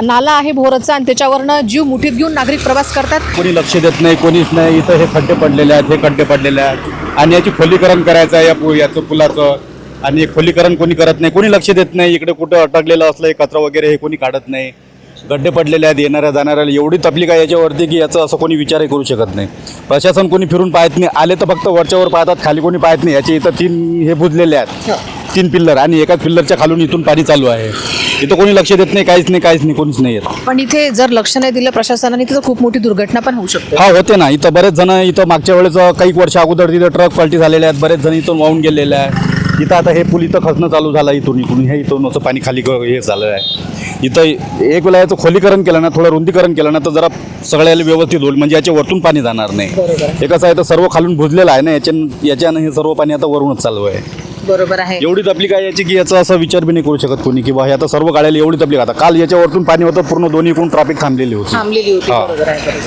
नाला आहे भोरचा आणि त्याच्यावरनं जीव मुठीत घेऊन नागरिक प्रवास करतात. कोणी लक्ष देत नाही, कोणीच नाही. इथं हे खड्डे पडलेले आहेत, हे खड्डे पडलेले आहेत आणि याची खोलीकरण करायचं आहे याचं पुलाचं, आणि खोलीकरण कोणी करत नाही, कोणी लक्ष देत नाही. इकडे कुठं अटकलेलं असलं कचरा वगैरे हे कोणी काढत नाही. गड्डे पडलेले आहेत, येणाऱ्या जाणाऱ्याला एवढी तकलीफ आहे याच्यावरती की याचं असं कोणी विचारही करू शकत नाही. प्रशासन कोणी फिरून पाहत नाही, आले तर फक्त वरच्यावर पाहतात, खाली कोणी पाहत नाही. याचे इथं 3 हे बुजलेले आहेत, 3 पिल्लर, आणि एकाच पिल्लरच्या खालून इथून पाणी चालू आहे. इथं कोणी लक्ष देत नाही, काहीच नाही, कोणीच नाही येत. पण इथे जर लक्ष नाही दिलं प्रशासनाने तर खूप मोठी दुर्घटना पण होऊ शकते. हा, होते ना. इथं बरेच जण, इथं मागच्या वेळेस काही वर्ष अगोदर तिथं ट्रक पलटी झालेले आहेत, बरेच जण इथून वाहून गेलेले आहेत. इथं आता हे पूल इथं खचणं चालू झालं, इथून हे इथून असं पाणी खाली हे झालं आहे. इथं एक वेळा याचं खोलीकरण केलं ना, थोडं रुंदीकरण केलं ना, तर जरा सगळ्याला व्यवस्थित होईल, म्हणजे याच्या वरतून पाणी जाणार नाही. हे कसं आहे तर सर्व खालून भुजलेलं आहे ना, याच्यानं हे सर्व पाणी आता वरूनच चालू आहे. बरोबर आहे. एवढी तकलीफ आहे याची की याचा असा विचार बी नाही करू शकत कोणी की बा आता सर्व गाड्याला एवढी तकलीफ. आता काल याच्यावरतून पाणी होतं, पूर्ण दोन्ही कोण ट्रॅफिक थांबलेली होती. बरोबर आहे.